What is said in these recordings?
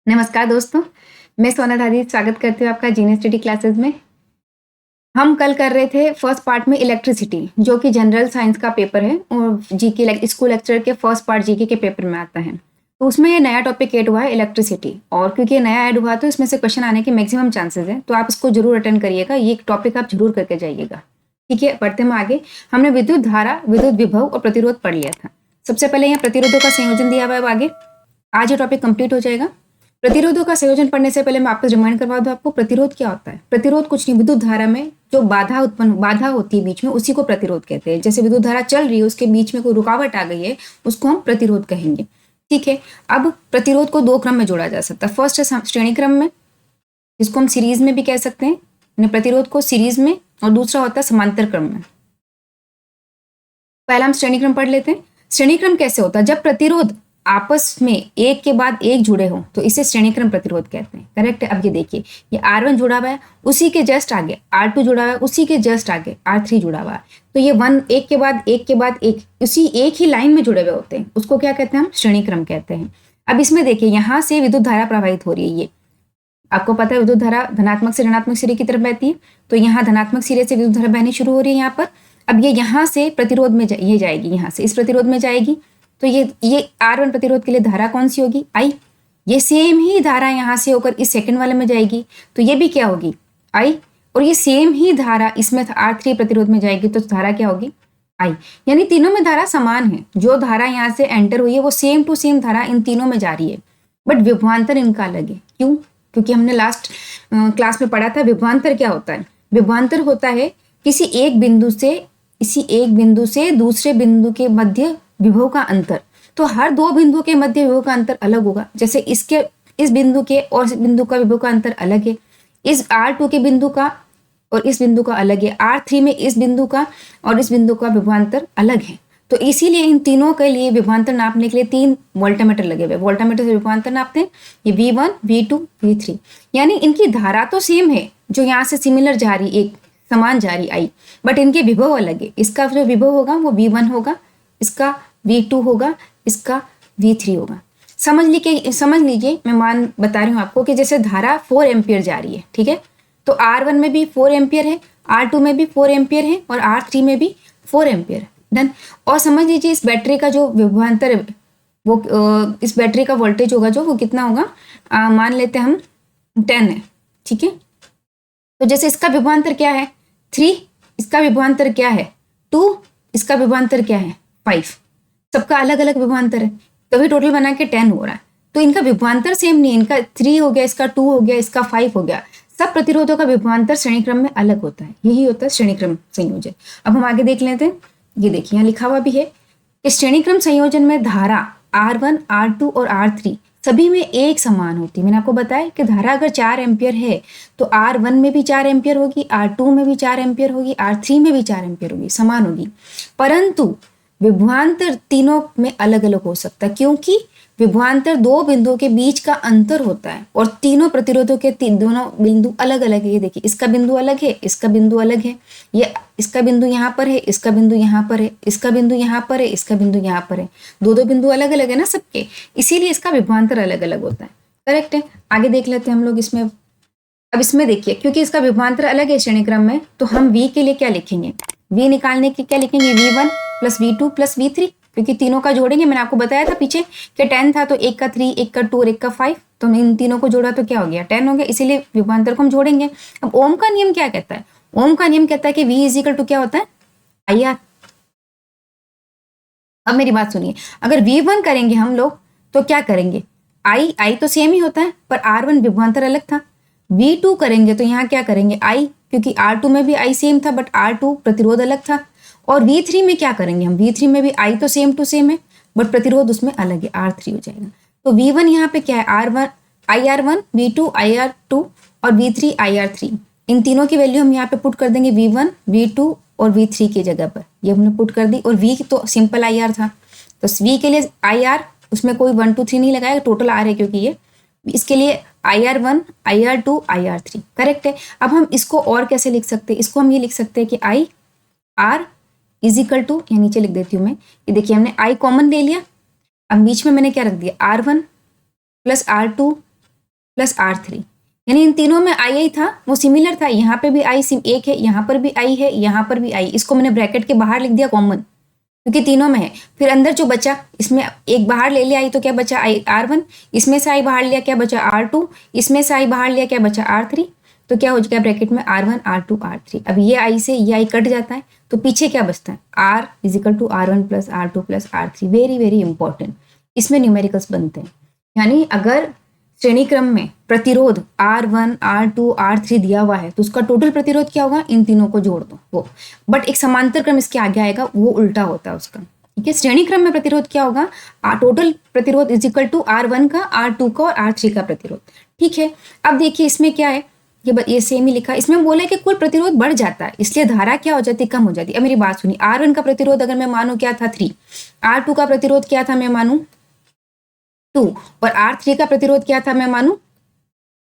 नमस्कार दोस्तों, मैं सोना दादी स्वागत करती हूँ आपका जीनियस स्टडी क्लासेस में। हम कल कर रहे थे फर्स्ट पार्ट में इलेक्ट्रिसिटी, जो कि जनरल साइंस का पेपर है और जीके स्कूल लेक्चर के फर्स्ट पार्ट जीके के पेपर में आता है। तो उसमें ये नया टॉपिक ऐड हुआ है इलेक्ट्रिसिटी, और क्योंकि ये नया ऐड हुआ तो इसमें से क्वेश्चन आने के मैक्सिमम चांसेस है, तो आप इसको जरूर अटेंड करिएगा। ये टॉपिक आप जरूर करके जाइएगा। ठीक है, बढ़ते हम आगे। हमने विद्युत धारा, विद्युत विभव और प्रतिरोध पढ़ लिया था। सबसे पहले यहाँ प्रतिरोधों का संयोजन दिया हुआ है। आगे आज ये टॉपिक कंप्लीट हो जाएगा। प्रतिरोधों का संयोजन पढ़ने से पहले मैं आपको रिमाइंड करवा दूं, आपको प्रतिरोध क्या होता है। प्रतिरोध कुछ नहीं, विद्युत धारा में जो बाधा होती है बीच में, उसी को प्रतिरोध कहते हैं। जैसे विद्युत धारा चल रही है, उसके बीच में कोई रुकावट आ गई है, उसको हम प्रतिरोध कहेंगे। ठीक है, अब प्रतिरोध को दो क्रम में जोड़ा जा सकता है। फर्स्ट है श्रेणी क्रम में, जिसको हम सीरीज में भी कह सकते हैं, प्रतिरोध को सीरीज में, और दूसरा होता है समांतर क्रम में। पहला हम श्रेणी क्रम पढ़ लेते हैं। श्रेणी क्रम कैसे होता है? जब प्रतिरोध आपस में एक के बाद एक जुड़े हो तो इसे श्रेणी क्रम प्रतिरोध कहते हैं। करेक्ट है। अब ये देखिए, ये R1 जुड़ा हुआ है, उसी के जस्ट आगे R2 जुड़ा हुआ है, उसी के जस्ट आगे R3 जुड़ा हुआ है। तो ये एक के बाद एक के बाद एक, उसी एक ही लाइन में जुड़े हुए होते हैं, उसको क्या कहते हैं? हम श्रेणी क्रम कहते हैं। अब इसमें देखिए, यहाँ से विद्युत धारा प्रवाहित हो रही है। ये आपको पता है विद्युत धारा धनात्मक से ऋणात्मक सिरे की तरफ बहती है, तो यहाँ धनात्मक सिरे से विद्युत धारा बहनी शुरू हो रही है यहाँ पर। अब ये यहाँ से प्रतिरोध में ये जाएगी, यहाँ से इस प्रतिरोध में जाएगी। तो ये R1 प्रतिरोध के लिए धारा कौन सी होगी? I। ये सेम ही धारा यहाँ से होकर इस सेकंड वाले में जाएगी, तो ये भी क्या होगी? I। और ये सेम ही धारा इसमें R3 प्रतिरोध में जाएगी, तो धारा क्या होगी? I। यानी तीनों में धारा समान है। जो धारा यहाँ से एंटर हुई है वो सेम टू सेम धारा इन तीनों में जा रही है, बट विभवांतर इनका अलग है। क्यों? क्योंकि हमने लास्ट क्लास में पढ़ा था विभवांतर क्या होता है। विभवांतर होता है किसी एक बिंदु से दूसरे बिंदु के मध्य विभव का अंतर। तो हर दो बिंदु के मध्य विभव का अंतर अलग होगा। जैसे इस बिंदु के और इस बिंदु का विभव का अंतर अलग है, इस R2 के बिंदु का और इस बिंदु का अलग है, R3 में इस बिंदु का और इस बिंदु का विभवांतर अलग है। तो इसीलिए इन तीनों के लिए विभवांतर नापने के लिए 3 वोल्टामीटर लगे हुए। वोल्टामीटर से विभवांतर नापते हैं, ये V1, V2, V3। यानी इनकी धारा तो सेम है, जो यहाँ से सिमिलर जा रही, एक समान जा रही I, बट इनके विभव अलग है। इसका जो विभव होगा वो V1 होगा, इसका V2 होगा, इसका V3 होगा। समझ लीजिए मैं बता रही हूँ आपको कि जैसे धारा 4 एम्पियर जा रही है, ठीक है, तो R1 में भी 4 एम्पियर है, R2 में भी 4 एम्पियर है और R3 में भी 4 एम्पियर है। डन। और समझ लीजिए इस बैटरी का जो विभवांतर है वो इस बैटरी का वोल्टेज होगा जो वो कितना होगा, मान लेते हैं हम 10 है। ठीक है, तो जैसे इसका विभवांतर क्या है 3, इसका विभवांतर क्या है 2, इसका विभवांतर क्या है 5। सबका अलग अलग विभवांतर है, तभी टोटल बना के 10 हो रहा है। तो इनका विभवांतर सेम नहीं है, इनका 3 हो गया, इसका 2 हो गया, इसका 5 हो गया। सब प्रतिरोधों का विभवांतर श्रेणी क्रम में अलग होता है। यही होता है श्रेणी क्रम संयोजन। अब हम आगे देख लेते हैं। ये देखिए यहाँ लिखा हुआ भी है कि श्रेणी क्रम संयोजन में धारा R1, R2 और R3 सभी में एक समान होती है। मैंने आपको बताया कि धारा अगर 4 एम्पियर है तो R1 में भी 4 एम्पियर होगी, R2 में भी 4 एम्पियर होगी, R3 में भी 4 एम्पियर होगी, समान होगी। परंतु विभवांतर तीनों में अलग अलग हो सकता है, क्योंकि विभवांतर दो बिंदुओं के बीच का अंतर होता है और तीनों प्रतिरोधों के दोनों बिंदु अलग अलग है। ये देखिए, इसका बिंदु अलग है, इसका बिंदु अलग है, ये इसका बिंदु यहाँ पर है, इसका बिंदु यहाँ पर है, इसका बिंदु यहाँ पर है, इसका बिंदु यहाँ पर है। दो बिंदु अलग अलग है ना सबके, इसीलिए इसका विभवांतर अलग अलग होता है। करेक्ट है। आगे देख लेते हैं हम लोग इसमें। अब इसमें देखिए, क्योंकि इसका विभवांतर अलग है श्रेणी क्रम में, तो हम V के लिए क्या लिखेंगे? V निकालने के क्या लिखेंगे? V1 plus V2 plus V3, क्योंकि तीनों का जोड़ेंगे। मैंने आपको बताया था पीछे कि 10 था, तो एक का 3, एक का 2 और एक का 5, तो इन तीनों को जोड़ा तो क्या हो गया 10 हो गया, इसीलिए विभवांतर को हम जोड़ेंगे। अब ओम का नियम क्या कहता है? ओम का नियम कहता है कि V इजिकल टू क्या होता है? IR। अब मेरी बात सुनिए, अगर V1 करेंगे हम लोग तो क्या करेंगे? I तो सेम ही होता है, पर R1 विभवांतर अलग था। V2 करेंगे तो यहाँ क्या करेंगे? I, क्योंकि R2 में भी I सेम था, बट R2 प्रतिरोध अलग था। और V3 में क्या करेंगे हम? V3 में भी I तो सेम टू सेम है, बट प्रतिरोध उसमें अलग है, R3 हो जाएगा। तो V1 यहाँ पे क्या है? IR1, V2 IR2 और V3 IR3। इन तीनों की वैल्यू हम यहाँ पे पुट कर देंगे V1, V2 और V3 की जगह पर। ये हमने पुट कर दी। और V तो सिंपल IR था, तो V के लिए IR, उसमें कोई 1 2 3 नहीं लगाया, टोटल R है, क्योंकि ये इसके लिए IR1, IR2, IR3। करेक्ट है। अब हम इसको और कैसे लिख सकते हैं? इसको हम ये लिख सकते हैं कि IR इजिकल टू, या नीचे लिख देती हूँ मैं, ये देखिए हमने I कॉमन ले लिया। अब बीच में मैंने क्या रख दिया? R1 plus R2 plus R3, यानी इन तीनों में आई था वो सिमिलर था, यहाँ पे भी आई एक है, यहाँ पर भी आई है, यहाँ पर भी आई, इसको मैंने ब्रैकेट के बाहर लिख दिया कॉमन क्योंकि तीनों में है। फिर अंदर जो बचा, इसमें एक बाहर ले लिया आई तो क्या बचा आई R1, इसमें से आई बाहर लिया क्या बचा R2, इसमें से आई बाहर लिया क्या बचा R3, तो क्या हो जाएगा ब्रैकेट में R1 R2 R3। अब ये आई से ये आई कट जाता है तो पीछे क्या बचता है R is equal to R1 plus R2 plus R3। Very very important, इसमें न्यूमेरिकल्स बनते हैं। यानी अगर श्रेणी क्रम में प्रतिरोध R1 R2 R3 दिया हुआ है तो उसका टोटल प्रतिरोध क्या होगा, इन तीनों को जोड़ दो वो। बट एक समांतर क्रम इसके आगे आएगा, वो उल्टा होता है उसका। ठीक है, श्रेणी क्रम में प्रतिरोध क्या होगा, टोटल प्रतिरोध इज इक्वल टू R1 का, R2 का और R3 का प्रतिरोध। ठीक है, अब देखिए इसमें क्या है, ये सेम ही लिखा है, इसमें बोला है कि कुल प्रतिरोध बढ़ जाता है इसलिए धारा क्या हो जाती है, कम हो जाती है। अब मेरी बात सुनिए, R1 का प्रतिरोध अगर मैं मानूं क्या था 3, R2 का प्रतिरोध क्या था मैं मानूं 2 और R3 का प्रतिरोध क्या था मैं मानूं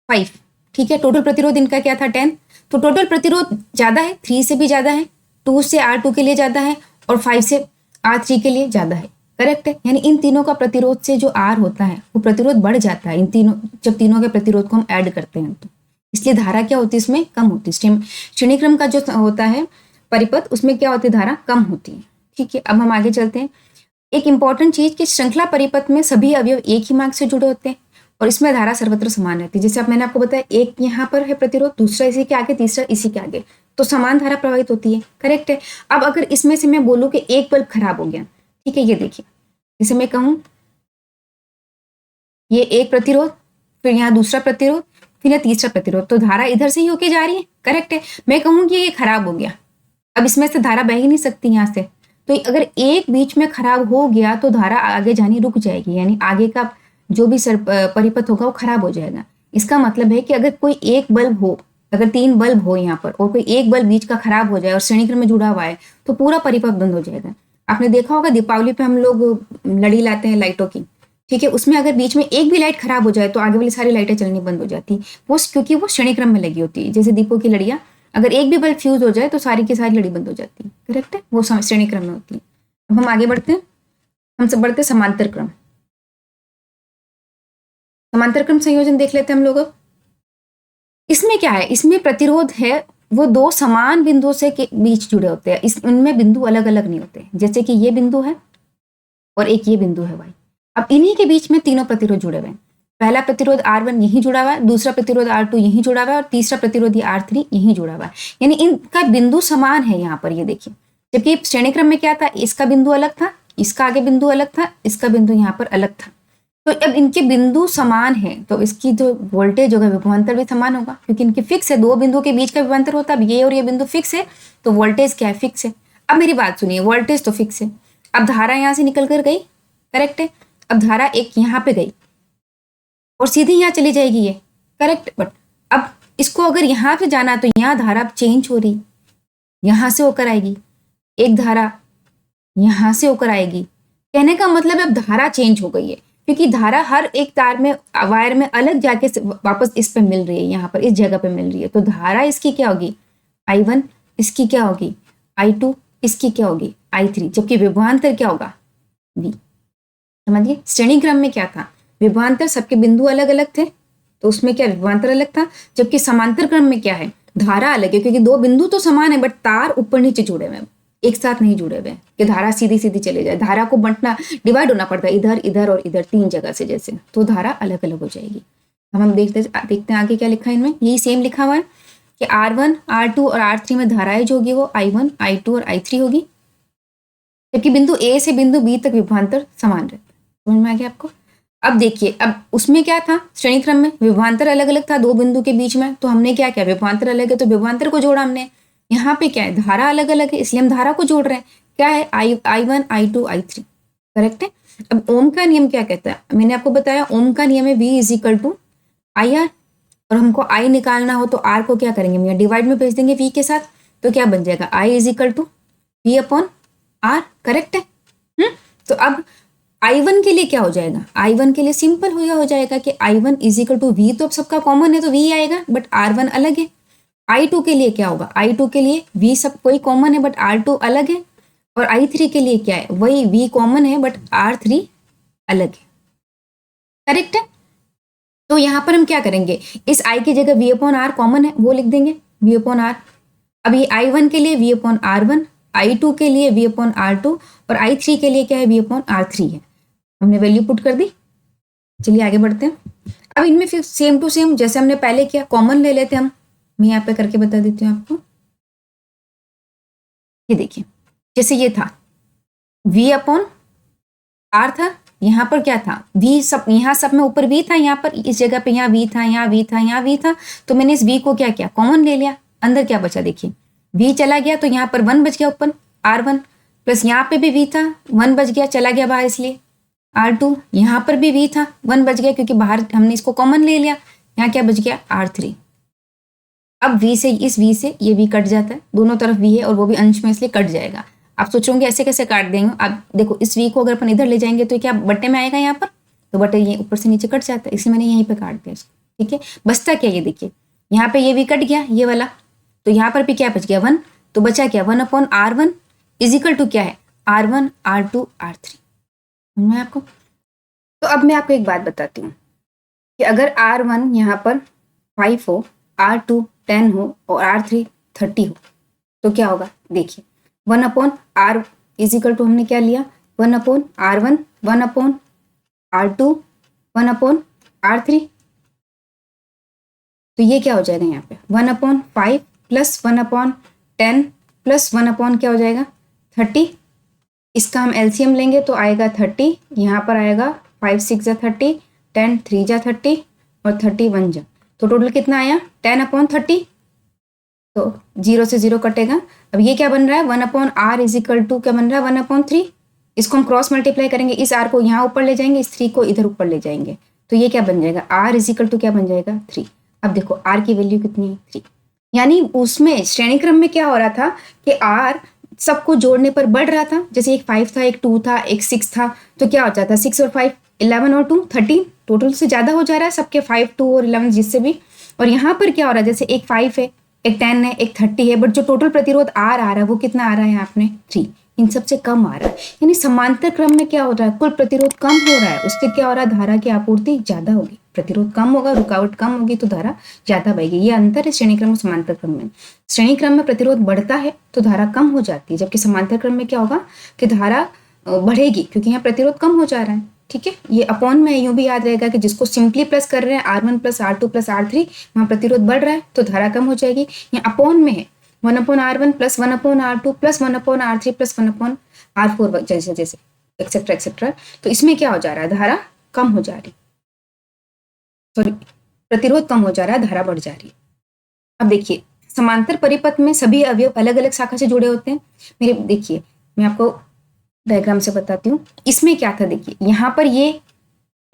5। ठीक है, टोटल प्रतिरोध इनका क्या था 10। तो टोटल प्रतिरोध ज्यादा है, 3 से भी ज्यादा है, 2 से R2 के लिए ज्यादा है और 5 से R3 के लिए ज्यादा है। करेक्ट है, यानी इन तीनों का प्रतिरोध से जो R होता है वो प्रतिरोध बढ़ जाता है इन तीनों, जब तीनों के प्रतिरोध को हम ऐड करते हैं तो इसलिए धारा क्या होती है इसमें कम होती है। श्रेणी क्रम का जो होता है परिपथ उसमें क्या होती है, धारा कम होती है। ठीक है, अब हम आगे चलते हैं। एक इंपॉर्टेंट चीज कि श्रृंखला परिपथ में सभी अवयव एक ही मार्ग से जुड़े होते हैं और इसमें धारा सर्वत्र समान रहती है। जैसे अब मैंने आपको बताया, एक यहाँ पर है प्रतिरोध, दूसरा इसी के आगे, तीसरा इसी के आगे, तो समान धारा प्रवाहित होती है। करेक्ट है। अब अगर इसमें से मैं बोलूँ कि एक बल्ब खराब हो गया, ठीक है, ये देखिए, जैसे मैं कहूँ ये एक प्रतिरोध, फिर यहाँ दूसरा प्रतिरोध, फिर यहाँ तीसरा प्रतिरोध, तो धारा इधर से ही होके जा रही है। करेक्ट है। मैं कहूँ कि ये खराब हो गया, अब इसमें से धारा बह ही नहीं सकती यहाँ से, तो अगर एक बीच में खराब हो गया तो धारा आगे जानी रुक जाएगी, यानी आगे का जो भी परिपथ होगा वो खराब हो जाएगा। इसका मतलब है कि अगर कोई एक बल्ब हो, अगर 3 बल्ब हो यहाँ पर और कोई एक बल्ब बीच का खराब हो जाए और श्रेणी क्रम में जुड़ा हुआ है तो पूरा परिपथ बंद हो जाएगा। आपने देखा होगा दीपावली पे हम लोग लड़ी लाते हैं लाइटों की, ठीक है, उसमें अगर बीच में एक भी लाइट खराब हो जाए तो आगे वाली सारी लाइटें चलनी बंद हो जाती, वो क्योंकि वो श्रेणी क्रम में लगी होती है। जैसे दीपों की लड़ियाँ, अगर एक भी बल्ब फ्यूज हो जाए तो सारी की सारी लड़ी बंद हो जाती है। करेक्ट है, वो श्रेणी क्रम में होती है। अब हम आगे बढ़ते हैं, हम सब बढ़ते समांतर क्रम। समांतर क्रम संयोजन देख लेते हैं हम लोग। इसमें क्या है, इसमें प्रतिरोध है वो 2 समान बिंदुओं से के बीच जुड़े होते हैं, इनमें बिंदु अलग अलग नहीं होते। जैसे कि ये बिंदु है और एक ये बिंदु है भाई, अब इन्हीं के बीच में तीनों प्रतिरोध जुड़े हुए हैं। पहला प्रतिरोध R1 यहीं जुड़ा हुआ है, दूसरा प्रतिरोध R2 यहीं जुड़ा हुआ है और तीसरा प्रतिरोध ये R3 यहीं जुड़ा हुआ है, यानी इनका बिंदु समान है यहाँ पर, ये देखिए। जबकि श्रेणी क्रम में क्या था, इसका बिंदु अलग था, इसका आगे बिंदु अलग था, इसका बिंदु यहाँ पर अलग था। तो अब इनके बिंदु समान है तो इसकी जो वोल्टेज होगा विभवांतर भी समान होगा, क्योंकि इनके फिक्स है, 2 बिंदुओं के बीच का विभवांतर होता है। अब ये और ये बिंदु फिक्स है तो वोल्टेज क्या है, फिक्स है। अब मेरी बात सुनिए, वोल्टेज तो फिक्स है, अब धारा यहाँ से निकल कर गई, करेक्ट है, अब धारा एक यहाँ पे गई और सीधी यहाँ चली जाएगी ये, करेक्ट। बट अब इसको अगर यहाँ पे जाना तो यहाँ धारा चेंज हो रही, यहाँ से होकर आएगी, एक धारा यहाँ से होकर आएगी। कहने का मतलब अब धारा चेंज हो गई है, क्योंकि धारा हर एक तार में वायर में अलग जाके वापस इस पे मिल रही है, यहाँ पर इस जगह पे मिल रही है। तो धारा इसकी क्या होगी I1, इसकी क्या होगी I2, इसकी क्या होगी I3, जबकि विभवांतर क्या होगा V। समझिए, श्रेणी क्रम में क्या था, विभवांतर सबके बिंदु अलग अलग थे तो उसमें क्या विभवांतर अलग था, जबकि समांतर क्रम में क्या है, धारा अलग है, क्योंकि 2 बिंदु तो समान है बट तार ऊपर नीचे जुड़े हुए हैं, एक साथ नहीं जुड़े हुए हैं कि धारा सीधी सीधी चले जाए। धारा को बंटना, डिवाइड होना पड़ता है, इधर इधर और इधर 3 जगह से, जैसे, तो धारा अलग अलग हो जाएगी। अब हम देखते हैं आगे क्या लिखा है इनमें, यही सेम लिखा हुआ है कि R1 R2 और R3 में धाराएं जो होगी वो I1 I2 और I3 होगी, जबकि बिंदु A से बिंदु B तक विभवांतर समान रहता है। समझ में आ गया आपको। अब देखिए, अब उसमें क्या था, श्रेणी क्रम में विभवांतर अलग अलग था 2 बिंदु के बीच में, तो हमने क्या किया, विभवांतर अलग है तो विभवांतर को जोड़ा हमने। यहाँ पे क्या है, धारा अलग अलग है इसलिए हम धारा को जोड़ रहे हैं। क्या है I1 I2 I3, करेक्ट है। अब ओम का नियम क्या कहता है, मैंने आपको बताया ओम का नियम है V is equal to IR, और हमको I निकालना हो तो R को क्या करेंगे, हम डिवाइड में भेज देंगे V के साथ, तो क्या बन जाएगा I is equal to V upon R, correct है। तो अब I1 के लिए क्या हो जाएगा, I1 के लिए सिंपल हो जाएगा कि I1 is equal to V, तो अब सबका कॉमन है तो V आएगा, बट R1 अलग है। I2 के लिए क्या होगा, I2 के लिए V सब कोई कॉमन है बट R2 अलग है, और I3 के लिए क्या है, वही V कॉमन है बट R3 अलग है, करेक्ट है। तो यहाँ पर हम क्या करेंगे, इस I की जगह V अपॉन आर कॉमन है, वो लिख देंगे V अपॉन आर। अब ये I1 के लिए V अपॉन R1, I2 के लिए V अपॉन R2 और I3 के लिए क्या है, V अपॉन R3 है। हमने वैल्यू पुट कर दी। चलिए आगे बढ़ते हैं। अब इनमें फिर सेम टू सेम जैसे हमने पहले किया, कॉमन ले लेते हैं हम। मैं यहाँ पे करके बता देती हूँ आपको। ये देखिए, जैसे ये था V अपॉन R था, यहाँ पर क्या था V, सब यहाँ सब में ऊपर V था, यहाँ पर इस जगह पे यहाँ V था, यहाँ V था, यहाँ V था। तो मैंने इस V को क्या किया, कॉमन ले लिया। अंदर क्या बचा, देखिए V चला गया तो यहाँ पर 1 बच गया ऊपर R1, प्लस यहाँ पे भी V था, 1 बच गया, चला गया बाहर इसलिए R2, यहाँ पर भी V था, 1 बच गया क्योंकि बाहर हमने इसको कॉमन ले लिया। यहाँ क्या बच गया, R3। अब V से इस V से ये V कट जाता है, दोनों तरफ V है और वो भी अंश में, इसलिए कट जाएगा। आप सोचोगे ऐसे कैसे काट देंगे, आप देखो इस V को अगर अपन इधर ले जाएंगे तो क्या बट्टे में आएगा यहाँ पर, तो बट्टे ये ऊपर से नीचे कट जाता है, इसलिए मैंने यहीं पे काट दिया इसको। ठीक है, बचता क्या, ये देखिए यहाँ पे ये V कट गया ये वाला, तो यहाँ पर भी क्या बच गया 1, तो बचा क्या 1 अपॉन R1 इजिकल टू क्या है R1 R2 R3। मैं आपको, तो अब मैं आपको एक बात बताती हूँ कि अगर R1 यहाँ पर 5 हो, R2 10 हो और R3 30 हो तो क्या होगा, देखिए 1 अपॉन R इजिकल टू हमने क्या लिया 1 upon R1, 1 upon R2, 1 upon R3। तो ये क्या हो जाएगा यहाँ पे 1 upon 5 plus 1 upon 10 plus 1 upon क्या हो जाएगा 30। इसका हम एलसीएम लेंगे तो आएगा 30, यहाँ पर आएगा 5 6 जा 30, 10 3 जा 30 और 30 1 जा, तो टोटल कितना आया 10 अपॉन 30। तो 0 से 0 कटेगा। अब ये क्या बन रहा है 1 अपॉन R इजिकल टू क्या बन रहा है 1 अपॉन 3। इसको हम क्रॉस मल्टीप्लाई करेंगे, इस R को यहाँ ऊपर ले जाएंगे, इस 3 को इधर ऊपर ले जाएंगे, तो ये क्या बन जाएगा R इजिकल टू क्या बन जाएगा 3। अब देखो R की वैल्यू कितनी है 3, यानी उसमें श्रेणी क्रम में क्या हो रहा था कि R सबको जोड़ने पर बढ़ रहा था। जैसे एक 5 था, एक 2 था, एक 6 था, तो क्या हो जाता 6 और 5 11 और 2 13, टोटल से ज़्यादा हो जा रहा है सबके 5 2 और 11 जिससे भी। और यहाँ पर क्या हो रहा है जैसे एक 5 है, एक 10 है, एक 30 है, बट जो टोटल प्रतिरोध R आ रहा है वो कितना आ रहा है यहाँ पे 3, इन सबसे कम आ रहा है। यानी समांतर क्रम में क्या हो रहा है कुल प्रतिरोध कम हो रहा है, उससे क्या हो रहा है धारा की आपूर्ति ज़्यादा होगी। प्रतिरोध कम होगा, रुकावट कम होगी तो धारा ज़्यादा बहेगी। ये अंतर है श्रेणी क्रम और समांतर क्रम में। श्रेणी क्रम में प्रतिरोध बढ़ता है तो धारा कम हो जाती है, जबकि समांतर क्रम में क्या होगा कि धारा बढ़ेगी क्योंकि यहाँ प्रतिरोध कम हो जा रहा है। ठीक है, ये अपॉन में यूं भी याद रहेगा कि जिसको सिंपली प्लस कर रहे हैं R1 plus R2 plus R3, वहाँ प्रतिरोध बढ़ रहा है तो धारा कम हो जाएगी। यहाँ अपॉन में है 1 upon R1 plus 1 upon R2 plus 1 upon R3 plus 1 upon R4 जैसे जैसे एक्सेट्रा एक्सेट्रा, तो इसमें क्या हो जा रहा है धारा कम हो जा रही, सॉरी प्रतिरोध कम हो जा रहा है, धारा बढ़ जा रही है। अब देखिए समांतर परिपथ में सभी अवयव अलग अलग शाखा से जुड़े होते हैं। मेरे देखिए मैं आपको डायग्राम से बताती हूँ। इसमें क्या था देखिए यहाँ पर ये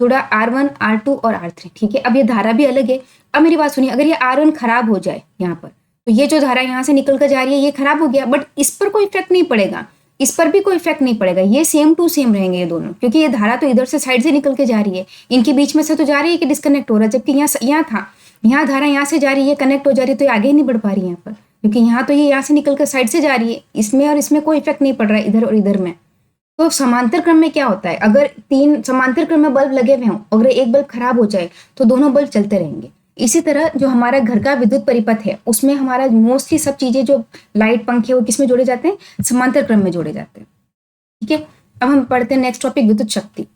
थोड़ा R1 R2 और R3, ठीक है। अब ये धारा भी अलग है। अब मेरी बात सुनिए, अगर ये R1 खराब हो जाए यहाँ पर तो ये जो धारा यहाँ से निकल कर जा रही है ये खराब हो गया, बट इस पर कोई इफेक्ट नहीं पड़ेगा, इस पर भी कोई इफेक्ट नहीं पड़ेगा, ये सेम टू सेम रहेंगे ये दोनों, क्योंकि ये धारा तो इधर से साइड से निकल के जा रही है, इनके बीच में से तो जा रही है कि डिस्कनेक्ट हो रहा है, जबकि यहाँ था यहाँ धारा यहाँ से जा रही है कनेक्ट हो जा रही है, तो ये आगे ही नहीं बढ़ पा रही है यहाँ पर, क्योंकि यहाँ तो ये यहाँ से निकल कर साइड से जा रही है, इसमें और इसमें कोई इफेक्ट नहीं पड़ रहा है इधर और इधर में। तो समांतर क्रम में क्या होता है, अगर 3 समांतर क्रम में बल्ब लगे हुए हों, अगर एक बल्ब खराब हो जाए तो दोनों बल्ब चलते रहेंगे। इसी तरह जो हमारा घर का विद्युत परिपथ है उसमें हमारा मोस्टली सब चीजें जो लाइट पंखे वो किसमें जोड़े जाते हैं, समांतर क्रम में जोड़े जाते हैं। ठीक है, अब हम पढ़ते हैं नेक्स्ट टॉपिक विद्युत शक्ति।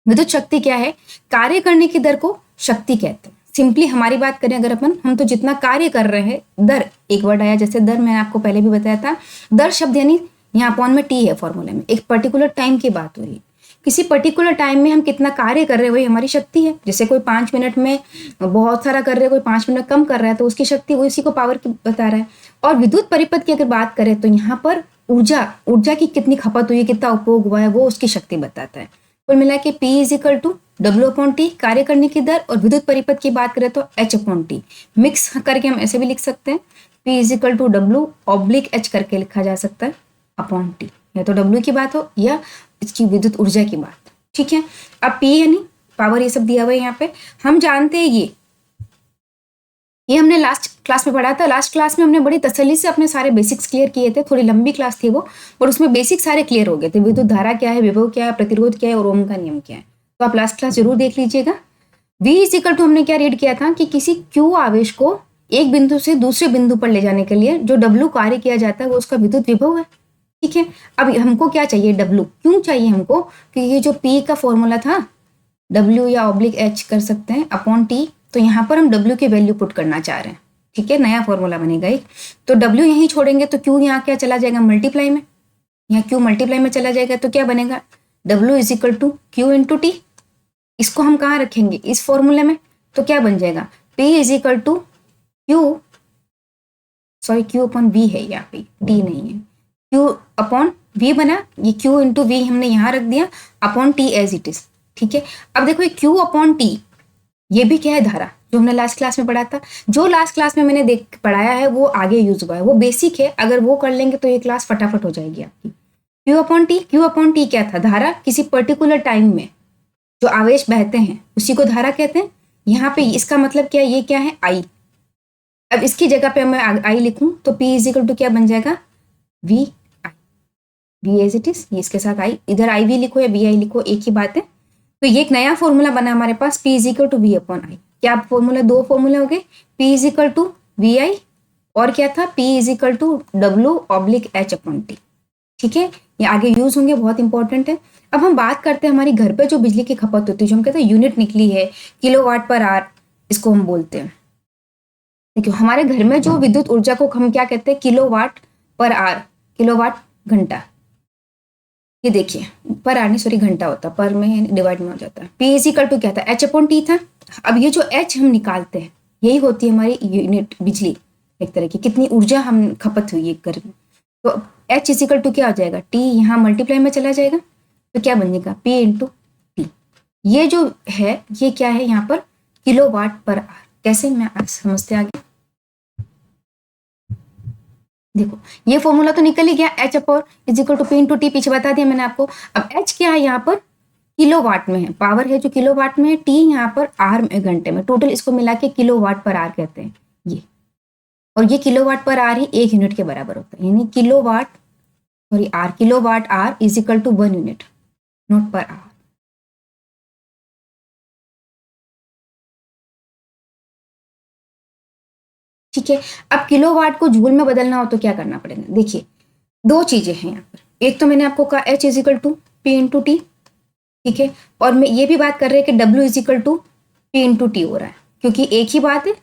विद्युत शक्ति क्या है, कार्य करने की दर को शक्ति कहते हैं। सिंपली हमारी बात करें अगर अपन, हम तो जितना कार्य कर रहे हैं, दर एक वर्ड आया, जैसे दर मैंने आपको पहले भी बताया था, दर शब्द यानी यहाँ अपॉन में टी है फॉर्मूले में, एक पर्टिकुलर टाइम की बात हो रही है, किसी पर्टिकुलर टाइम में हम कितना कार्य कर रहे हैं वही हमारी शक्ति है। जैसे कोई 5 मिनट में बहुत सारा कर रहे हैं, कोई 5 मिनट कम कर रहा है, तो उसकी शक्ति वो इसी को पावर की बता रहा है। और विद्युत परिपथ की अगर बात करें तो यहाँ पर ऊर्जा की कितनी खपत हुई है, कितना उपभोग हुआ है, वो उसकी शक्ति बताता है। कुल मिला के P इजिकल टू W/T कार्य करने की दर, और विद्युत परिपथ की बात करें तो H/T, मिक्स करके हम ऐसे भी लिख सकते हैं, P इजिकल टू W/H करके लिखा जा सकता है अपॉन टी, या तो W की बात हो या इसकी विद्युत ऊर्जा की बात। ठीक है, अब P यानी पावर, ये सब दिया हुआ है यहाँ पे। हम जानते हैं ये हमने लास्ट क्लास में पढ़ा था। लास्ट क्लास में हमने बड़ी तसल्ली से अपने सारे बेसिक्स क्लियर किए थे, थोड़ी लंबी क्लास थी वो, पर उसमें बेसिक सारे क्लियर हो गए थे। विद्युत धारा क्या है, विभव क्या है, प्रतिरोध क्या है और ओम का नियम क्या है। तो आप लास्ट क्लास जरूर देख लीजिएगा। V इज इक्वल टू हमने क्या रीड किया था कि किसी Q आवेश को एक बिंदु से दूसरे बिंदु पर ले जाने के लिए जो W कार्य किया जाता है वो उसका विद्युत विभव है। ठीक है, अब हमको क्या चाहिए, W। क्यों चाहिए हमको, कि ये जो P का फॉर्मूला था, W या ऑब्लिक H कर सकते हैं अपॉन T, तो यहाँ पर हम W की वैल्यू पुट करना चाह रहे हैं। ठीक है, नया फॉर्मूला बनेगा एक, तो W यहीं छोड़ेंगे तो Q यहाँ क्या चला जाएगा, मल्टीप्लाई में, यहाँ Q मल्टीप्लाई में चला जाएगा, तो क्या बनेगा, W is equal to Q into T। इसको हम कहाँ रखेंगे, इस फॉर्मूले में, तो क्या बन जाएगा, P is equal to Q, sorry Q upon V है यहाँ पे, T नहीं है, Q अपॉन V बना, ये Q इंटू V हमने यहाँ रख दिया, upon T as it is. ठीक है, अब देखो ये Q अपॉन T, ये भी क्या है, धारा, जो हमने लास्ट क्लास में पढ़ा था। जो लास्ट क्लास में मैंने पढ़ाया है वो आगे यूज हुआ है, वो बेसिक है, अगर वो कर लेंगे तो ये क्लास फटाफट हो जाएगी आपकी। Q upon T, Q upon T क्या था, धारा, किसी पर्टिकुलर टाइम में जो आवेश बहते हैं उसी को धारा कहते हैं। यहाँ पे इसका मतलब क्या है, ये क्या है, I। अब इसकी जगह पे मैं I लिखूं तो P इज इक्वल टू क्या बन जाएगा, V एज इट इज, ये इसके साथ I, इधर I V लिखो या VI लिखो, एक ही बात है। तो ये एक नया फॉर्मूला बना हमारे पास, P is equal to V upon I। क्या फॉर्मूला, दो फॉर्मूले हो गए, P is equal to VI और क्या था, P is equal to W oblique H upon T। ठीक है, ये आगे यूज होंगे, बहुत इंपॉर्टेंट है। अब हम बात करते हैं हमारी घर पे जो बिजली की खपत होती है, जो हम कहते हैं यूनिट निकली है, किलोवाट पर आवर, इसको हम बोलते हैं। देखिए हमारे घर में जो विद्युत ऊर्जा को हम क्या कहते हैं, किलोवाट पर आवर, किलोवाट घंटा, ये देखिए पर आवर नहीं, सॉरी घंटा होता, पर में डिवाइड में हो जाता है। P इज इक्वल टू क्या था, H अपॉन T था। अब ये जो H हम निकालते हैं, यही होती है हमारी यूनिट बिजली, एक तरह की कितनी ऊर्जा हम खपत हुई है घर में। तो H इज इक्वल टू क्या हो जाएगा, T यहाँ मल्टीप्लाई में चला जाएगा, तो क्या बनेगा, P इंटू T। ये जो है ये क्या है यहाँ पर, किलोवाट पर आवर। कैसे, मैं आज समझते आगे। देखो ये फॉर्मूला तो निकल ही गया, H upon is equal to P into T, पीछे बता दिया मैंने आपको। अब H क्या है यहाँ पर, किलोवाट में है, पावर है जो किलोवाट में है, T यहाँ पर आवर में, घंटे में, टोटल इसको मिला के किलोवाट पर आवर कहते हैं ये। और ये किलोवाट पर आवर ही एक यूनिट के बराबर होता है, यानी kilowatt, sorry or, kilowatt hour is equal to 1 unit, not per hour. ठीक है, अब किलोवाट को जूल में बदलना हो तो क्या करना पड़ेगा, देखिए दो चीजें हैं यहाँ पर। एक तो मैंने आपको कहा H is equal to P into T। ठीक है, और मैं ये भी बात कर रहे हैं कि W is equal to P into T हो रहा है, क्योंकि एक ही बात है।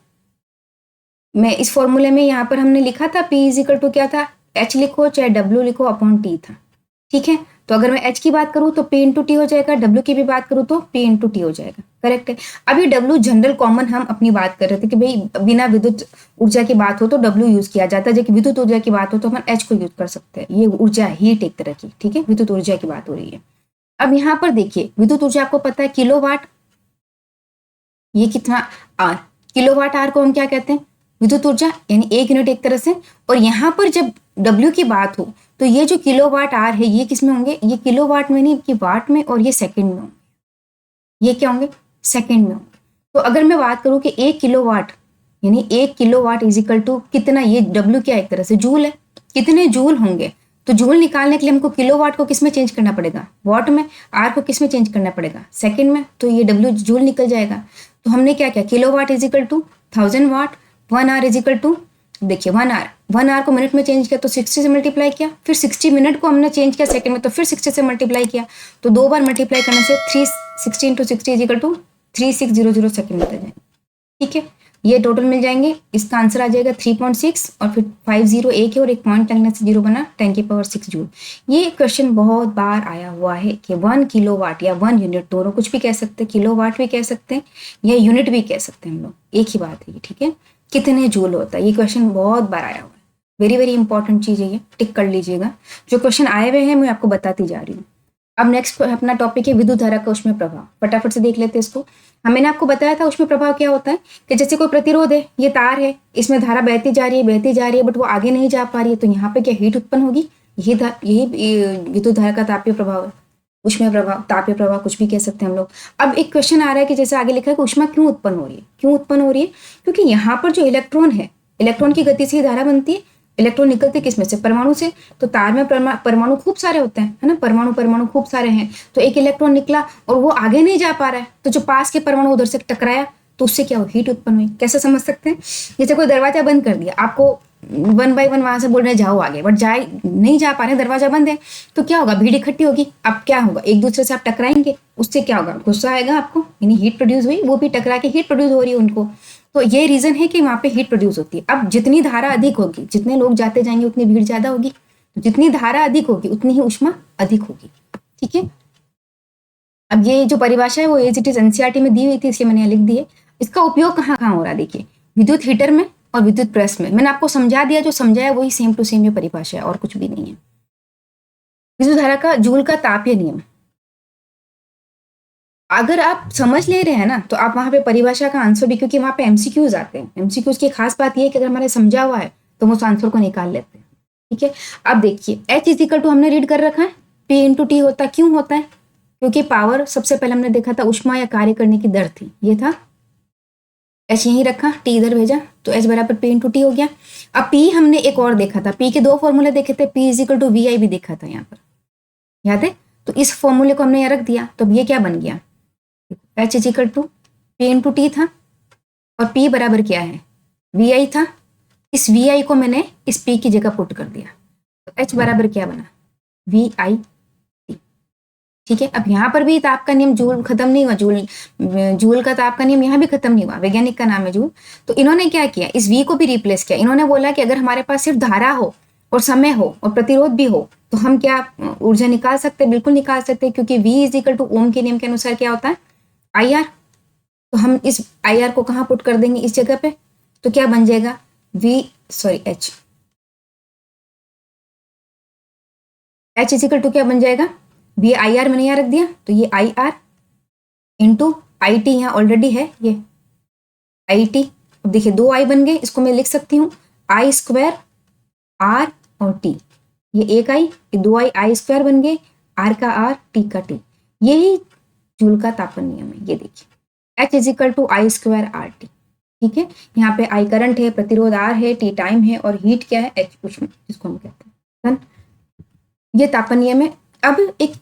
मैं इस फॉर्मूले में यहाँ पर हमने लिखा था P इज इक्वल टू क्या था, H लिखो चाहे W लिखो अपॉन T था। ठीक है, तो अगर मैं H की बात करूँ तो P इंटू T हो जाएगा, W की भी बात करूँ तो P इंटू T हो जाएगा, करेक्ट है। अब ये W जनरल कॉमन हम अपनी बात कर रहे थे कि भाई बिना विद्युत ऊर्जा की बात हो तो W यूज किया जाता है, जबकि विद्युत ऊर्जा की बात हो तो हम H को यूज कर सकते हैं। ये ऊर्जा हीट एक तरह की, ठीक है, विद्युत ऊर्जा की बात हो रही है। अब यहाँ पर देखिए विद्युत ऊर्जा आपको पता है किलोवाट, ये कितना आर, किलोवाट आर को हम क्या कहते हैं, विद्युत ऊर्जा, यानी एक यूनिट एक तरह से। और यहाँ पर जब W की बात हो तो ये जो किलोवाट आर है ये किस में होंगे, ये किलोवाट में नहीं कि वाट में, और ये सेकंड में होंगे। ये क्या होंगे, सेकंड में होंगे। तो अगर मैं बात करूँ कि 1 किलोवाट, यानी 1 किलोवाट इज इक्वल टू कितना, ये W क्या एक तरह से जूल है, कितने जूल होंगे। तो जूल निकालने के लिए हमको किलोवाट को किस में चेंज करना पड़ेगा, वॉट में, आर को किस में चेंज करना पड़ेगा, सेकंड में, तो ये W जूल निकल जाएगा। तो हमने क्या किया, kilowatt is equal to 1000 watt, 1 hour is equal to, देखिए 1 आवर को मिनट में चेंज किया तो 60 से मल्टीप्लाई किया, फिर 60 मिनट को हमने चेंज किया सेकंड में तो फिर 60 से मल्टीप्लाई किया, तो 2 बार मल्टीप्लाई करने से 360 into 60 is equal to 3600 second मिल जाएंगे। ठीक है, ये टोटल मिल जाएंगे, इसका आंसर आ जाएगा 3.6 और फिर 50 एक है और एक पॉइंट लगने से 0 बना 10⁶ जूल। ये क्वेश्चन बहुत बार आया हुआ है कि 1 किलोवाट या 1 यूनिट, दोनों कुछ भी कह सकते हैं, किलोवाट भी कह सकते हैं या यूनिट भी कह सकते हैं हम लोग, एक ही बात है ये। ठीक है, कितने जूल होता है, ये क्वेश्चन बहुत बार आया हुआ है, वेरी वेरी इंपॉर्टेंट चीज़ है ये, टिक कर लीजिएगा। जो क्वेश्चन आए हुए हैं मैं आपको बताती जा रही हूँ। अब नेक्स्ट अपना टॉपिक है विद्युत धारा का ऊष्मीय प्रभाव, फटाफट से देख लेते हैं इसको। मैंने आपको बताया था ऊष्मीय प्रभाव क्या होता है, कि जैसे कोई प्रतिरोध है, ये तार है, इसमें धारा बहती जा रही है बट वो आगे नहीं जा पा रही है, तो यहाँ पे क्या हीट उत्पन्न होगी, यही विद्युत धारा का तापीय प्रभाव है, ऊष्मीय प्रभाव, तापीय प्रभाव कुछ भी कह सकते हैं हम लोग। अब एक क्वेश्चन आ रहा है कि जैसे आगे लिखा है कि ऊष्मा क्यों उत्पन्न हो रही है, क्यों उत्पन्न हो रही है, क्योंकि यहाँ पर जो इलेक्ट्रॉन है, इलेक्ट्रॉन की गति से धारा बनती है, इलेक्ट्रॉन निकलते किस में से, परमाणु से। तो तार में परमाणु खूब सारे होते हैं, है ना, परमाणु खूब सारे हैं। तो एक इलेक्ट्रॉन निकला और वो आगे नहीं जा पा रहा है, तो जो पास के परमाणु उधर से टकराया, तो उससे क्या हो, हीट उत्पन्न हुई। कैसे समझ सकते हैं, जैसे कोई दरवाजा बंद कर दिया, आपको 1 बाय 1 वहां से बोल रहे जाओ आगे, बट नहीं जा पा रहे, दरवाजा बंद है, तो क्या होगा, भीड़ इकट्ठी होगी। अब क्या होगा, एक दूसरे से आप टकराएंगे, उससे क्या होगा, गुस्सा आएगा आपको, यानी हीट प्रोड्यूस हुई, वो भी टकरा के हीट प्रोड्यूस हो रही है उनको। तो ये रीजन है कि वहां पे हीट प्रोड्यूस होती है। अब जितनी धारा अधिक होगी, जितने लोग जाते जाएंगे उतनी भीड़ ज्यादा होगी, तो जितनी धारा अधिक होगी उतनी ही ऊष्मा अधिक होगी। ठीक है, अब ये जो परिभाषा है वो एज इट इज एनसीईआरटी में दी हुई थी, इसलिए मैंने यहाँ लिख दी है। इसका उपयोग कहाँ कहाँ हो रहा है, देखिए, विद्युत हीटर में और विद्युत प्रेस में। मैंने आपको समझा दिया, जो समझाया वही सेम टू सेम ये परिभाषा है, और कुछ भी नहीं है। विद्युत धारा का जूल का तापीय नियम, अगर आप समझ ले रहे हैं ना, तो आप वहां पे परिभाषा का आंसर भी, क्योंकि वहां पे एमसीक्यूज आते हैं, एमसीक्यूज की खास बात यह है कि अगर हमारे समझा हुआ है तो वो उस आंसर को निकाल लेते हैं। ठीक है, अब देखिए H इज इक्वल टू हमने रीड कर रखा है, P इंटू टी होता है। क्यों होता है, क्योंकि पावर सबसे पहले हमने देखा था उष्मा या कार्य करने की दर थी, ये था। H यहीं रखा, T इधर भेजा, तो H बराबर P इंटू टी हो गया। अब P हमने एक और देखा था, P के 2 फॉर्मूले देखे थे, P is equal to VI भी देखा था यहाँ पर, याद है। तो इस फॉर्मूले को हमने यहाँ रख दिया, तो ये क्या बन गया, H is equal to P into T था, और P बराबर क्या है, VI था। इस VI को मैंने इस P की जगह पुट कर दिया, तो H बराबर क्या बना, VI। ठीक है, अब यहाँ पर भी ताप का नियम, जूल खत्म नहीं हुआ, जूल का ताप का नियम यहाँ भी खत्म नहीं हुआ, वैज्ञानिक का नाम है जूल। तो इन्होंने क्या किया, इस V को भी रिप्लेस किया। इन्होंने बोला कि अगर हमारे पास सिर्फ धारा हो और समय हो और प्रतिरोध भी हो, तो हम क्या ऊर्जा निकाल सकते, बिल्कुल निकाल सकते, क्योंकि V is equal two ohm के नियम के अनुसार क्या होता है, IR। तो हम इस IR को कहाँ पुट कर देंगे, इस जगह पे, तो क्या बन जाएगा, H इज इक्वल टू क्या बन जाएगा, ये IR मैंने यहाँ रख दिया, तो ये IR इंटू IT यहाँ ऑलरेडी है, ये IT। अब देखिए 2 I बन गए, इसको मैं लिख सकती हूँ I स्क्वायर R और T, ये एक I, ये 2 I स्क्वायर बन गए, R का R, T का T। यही जूल का तापन नियम है, ये देखिए H is equal to I square RT। ठीक है, यहाँ पे I करंट है, प्रतिरोध R है, T टाइम है, और हीट क्या है, H उष्मा, जिसको हम कहते हैं। ये तापन नियम है। अब एक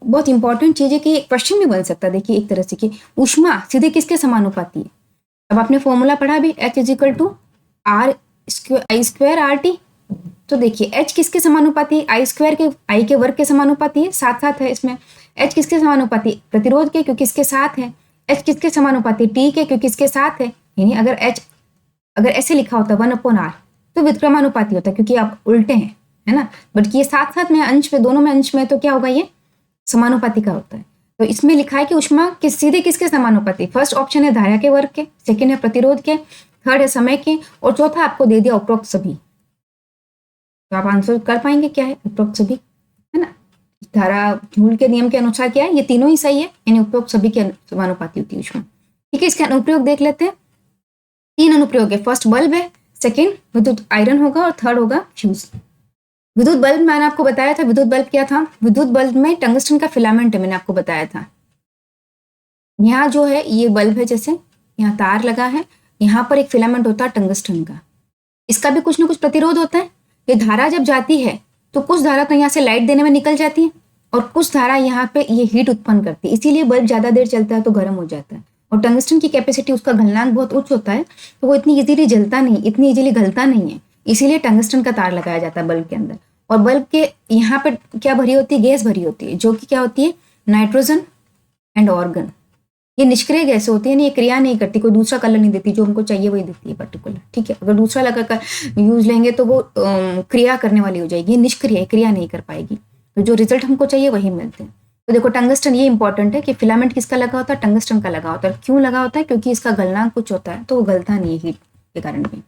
बहुत इंपॉर्टेंट चीज है कि क्वेश्चन भी बन सकता है, देखिए एक तरह से कि ऊष्मा सीधे किसके समानुपाती है। अब आपने फॉर्मूला पढ़ा भी, H is equal to I square RT। तो देखिए H किसके समानुपाती है, I स्क्वायर के, I के वर्ग के समानुपाती है, साथ साथ है इसमें। H किसके समानुपाती, प्रतिरोध के, क्योंकि इसके साथ है। H किसके समानुपाती, T के, क्योंकि इसके साथ है। यानी अगर H अगर ऐसे लिखा होता 1/R, तो व्युत्क्रमानुपाती होता, क्योंकि आप उल्टे हैं, है ना, बट ये साथ साथ में अंश में, दोनों में अंश में, तो क्या होगा, ये समानुपाती का होता है। तो इसमें लिखा है कि ऊष्मा सीधे किसके समानुपाती, फर्स्ट ऑप्शन है धारा के वर्ग के, सेकंड है प्रतिरोध के, थर्ड है समय के, और चौथा आपको दे दिया उपरोक्त सभी। तो आप आंसर कर पाएंगे क्या है, उपरोक्त सभी, है ना। धारा जूल के नियम के अनुसार क्या है, ये तीनों ही सही है, यानी उपरोक्त सभी के समानुपाती होती है ऊष्मा। ठीक है, इसके अनुप्रयोग देख लेते हैं। 3 अनुप्रयोग है, फर्स्ट बल्ब है, सेकेंड विद्युत आयरन होगा, और थर्ड होगा फ्यूज। विद्युत बल्ब मैंने आपको बताया था, विद्युत बल्ब क्या था, विद्युत बल्ब में टंगस्टन का फिलामेंट है, मैंने आपको बताया था। यहाँ जो है ये बल्ब है, जैसे यहाँ तार लगा है, यहाँ पर एक फिलामेंट होता है टंगस्टन का। इसका भी कुछ ना कुछ प्रतिरोध होता है। ये धारा जब जाती है तो कुछ धारा तो यहाँ से लाइट देने में निकल जाती है, और कुछ धारा यहाँ पे ये हीट उत्पन्न करती है, इसीलिए बल्ब ज्यादा देर चलता है तो गर्म हो जाता है। और टंगस्टन की कैपेसिटी, उसका गलनांक बहुत उच्च होता है, तो वो इतनी इजीली जलता नहीं, इतनी इजीली गलता नहीं है, इसीलिए टंगस्टन का तार लगाया जाता है बल्ब के अंदर। और बल्ब के यहाँ पर क्या भरी होती है, गैस भरी होती है, जो कि क्या होती है, नाइट्रोजन एंड ऑर्गन। ये निष्क्रिय गैस होती है, ये क्रिया नहीं करती, कोई दूसरा कलर नहीं देती, जो हमको चाहिए वही देती है पर्टिकुलर। ठीक है, अगर दूसरा लगाकर यूज लेंगे तो वो क्रिया करने वाली हो जाएगी, निष्क्रिय, क्रिया नहीं कर पाएगी, तो जो रिजल्ट हमको चाहिए वही मिलते हैं। तो देखो टंगस्टन, ये इंपॉर्टेंट है कि फिलामेंट किसका लगा होता है, टंगस्टन का लगा होता है। क्यों लगा होता है, क्योंकि इसका गलनांक कुछ होता है, तो वो गलता नहीं है हीट के कारण भी।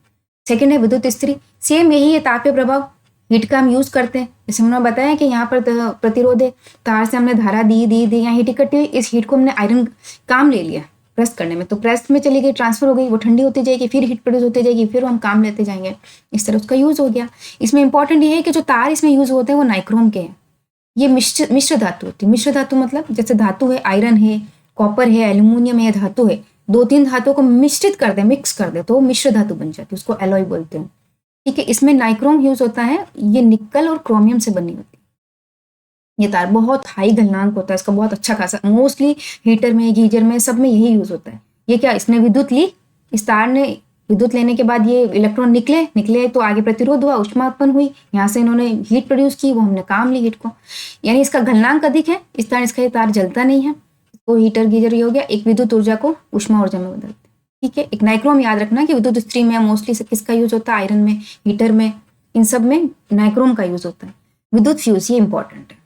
सेकेंड है विद्युत स्त्री, सेम यही है, तापीय प्रभाव, हीट का हम यूज करते हैं। जैसे हमने बताया कि यहाँ पर प्रतिरोध है, तार से हमने धारा दी, यहाँ हीट इकट्ठी हुई, इस हीट को हमने आयरन काम ले लिया प्रेस करने में, तो प्रेस में चली गई, ट्रांसफर हो गई, वो ठंडी होती जाएगी, फिर हीट प्रोड्यूस होती जाएगी, फिर हम काम लेते जाएंगे, इस तरह उसका यूज हो गया। इसमें इंपॉर्टेंट ये है कि जो तार इसमें यूज होते हैं वो नाइक्रोम के हैं। ये मिश्र धातु होती है। मिश्र धातु मतलब जैसे धातु है, आयरन है, कॉपर है, एल्यूमिनियम है, धातु है, 2-3 धातुओं को मिश्रित कर दे, मिक्स कर दे, तो वो मिश्र धातु बन जाती है, उसको एलॉय बोलते हैं। ठीक है, इसमें नाइक्रोम यूज होता है, ये निकल और क्रोमियम से बनी होती है। ये तार बहुत हाई गलनांक होता है इसका, बहुत अच्छा खासा, मोस्टली हीटर में, गीजर में, सब में यही यूज होता है। ये क्या, इसने विद्युत ली, इस तार ने विद्युत लेने के बाद ये इलेक्ट्रॉन निकले तो आगे प्रतिरोध हुआ, ऊष्मा उत्पन्न हुई, यहाँ से इन्होंने हीट प्रोड्यूस की, वो हमने काम ली हीट को, यानी इसका गलनांक अधिक है, इस कारण इसका ये तार जलता नहीं है। तो हीटर गीजर ये हो गया, एक विद्युत ऊर्जा को ऊष्मा ऊर्जा में बदलते हैं। ठीक है, एक नाइक्रोम याद रखना कि विद्युत स्ट्रीम में मोस्टली किसका यूज होता है, आयरन में, हीटर में, इन सब में नाइक्रोम का यूज होता है। विद्युत फ्यूज, ये इंपॉर्टेंट है।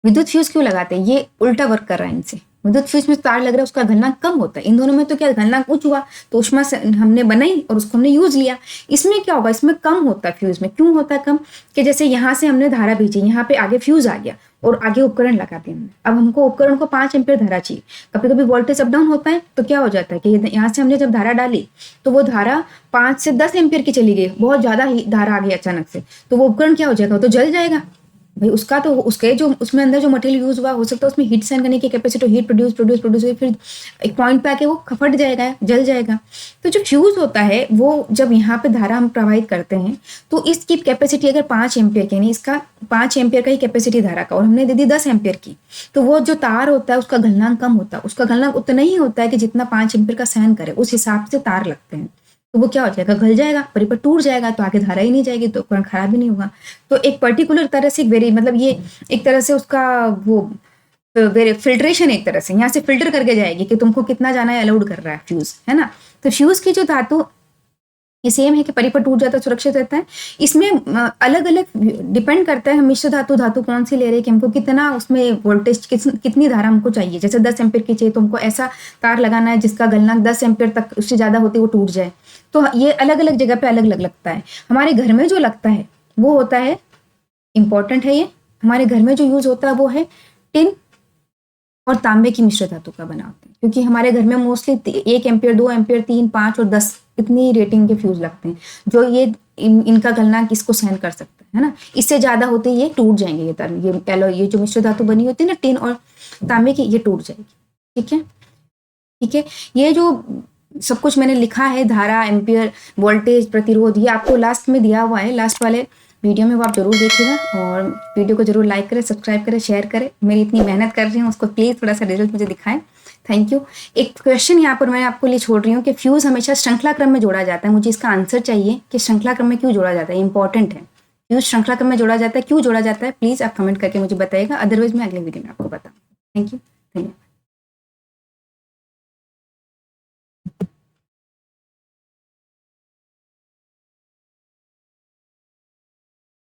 विद्युत फ्यूज क्यों लगाते हैं, ये उल्टा वर्क कर रहा है इनसे। विद्युत फ्यूज में तार लग रहा है, उसका गलनांक कम होता है। इन दोनों में तो क्या, गलनांक उच्च हुआ तो ऊष्मा से हमने बनाई और उसको हमने यूज लिया। इसमें क्या होगा, इसमें कम होता है फ्यूज में। क्यों होता है कम, कि जैसे यहाँ से हमने धारा भेजी, यहाँ पे आगे फ्यूज आ गया और आगे उपकरण लगा दिया हमने। अब हमको उपकरण को 5 एम्पीयर धारा चाहिए। कभी कभी वोल्टेज अप डाउन होता है तो क्या हो जाता है कि यहाँ से हमने जब धारा डाली तो वो धारा 5 से 10 एम्पीयर की चली गई, बहुत ज्यादा ही धारा आ गई अचानक से, तो वो उपकरण क्या हो जाएगा, वो तो जल जाएगा भाई। उसका तो उसके जो उसमें अंदर जो मटेरियल यूज हुआ, हो सकता है उसमें हीट सहन करने की कैपेसिटी, हीट प्रोड्यूस हुई, फिर एक पॉइंट पे आके वो फट जाएगा, जल जाएगा। तो जो फ्यूज होता है वो जब यहाँ पे धारा हम प्रवाहित करते हैं तो इसकी कैपेसिटी अगर 5 एम्पियर की, यानी इसका 5 एम्पियर का ही कैपेसिटी धारा का, और हमने दे दी 10 एम्पियर की, तो वो जो तार होता है उसका गलनांक कम होता है। उसका गलनांक उतना ही होता है कि जितना 5 एम्पियर का सहन करे, उस हिसाब से तार लगते हैं। तो वो क्या हो जाएगा, गल जाएगा, परिपथ टूट जाएगा, तो आगे धारा ही नहीं जाएगी, तो उपकरण खराब ही नहीं होगा। तो एक पर्टिकुलर तरह से मतलब ये एक तरह से उसका वो फिल्ट्रेशन, एक तरह से यहाँ से फिल्टर करके जाएगी कि तुमको कितना जाना है, अलाउड कर रहा है फ्यूज, है ना। तो फ्यूज की जो धातु ये सेम है कि परिपथ टूट जाता है, सुरक्षित रहता है। इसमें अलग अलग डिपेंड करता है हम मिश्र धातु कौन सी ले रहे हैं, कि हमको कितना उसमें वोल्टेज, कितनी धारा हमको चाहिए। जैसे 10 एम्पियर की चाहिए तो हमको ऐसा तार लगाना है जिसका गलनांक 10 एम्पियर तक, उससे ज्यादा होती वो टूट जाए। तो ये अलग अलग जगह पे अलग अलग लगता है। हमारे घर में जो लगता है वो होता है, इंपॉर्टेंट है ये, हमारे घर में जो यूज होता है वो है टिन और तांबे की मिश्र धातु का बना होता है। क्योंकि हमारे घर में मोस्टली 1 एम्पियर, 2 एम्पियर, 3, 5 और 10 इतनी रेटिंग के फ्यूज लगते हैं, जो ये इनका गलनांक इसको सहन कर सकता है ना। इससे ज्यादा होते ये टूट जाएंगे, ये तार, ये जो मिश्र धातु बनी होती है ना टिन और तांबे की, ये टूट जाएगी। ठीक है, ठीक है। ये जो सब कुछ मैंने लिखा है, धारा, एम्पियर, वोल्टेज, प्रतिरोध, ये आपको लास्ट में दिया हुआ है, लास्ट वाले वीडियो में वो आप जरूर देखिएगा। और वीडियो को जरूर लाइक करें, सब्सक्राइब करें, शेयर करें। मेरी इतनी मेहनत कर रही हूँ उसको प्लीज़ थोड़ा सा रिजल्ट मुझे दिखाएं। Thank you. एक क्वेश्चन यहाँ पर मैं आपको लिए छोड़ रही हूँ कि फ्यूज हमेशा श्रृंखला क्रम में जोड़ा जाता है। मुझे इसका आंसर चाहिए कि श्रृंखला क्रम में क्यों जोड़ा जाता है, इंपॉर्टेंट है। फ्यूज श्रृंखला क्रम में जोड़ा जाता है, क्यों जोड़ा जाता है, प्लीज़ आप कमेंट करके मुझे बताइएगा, अदरवाइज मैं अगले वीडियो में आपको बताऊँ। थैंक यू, धन्यवाद।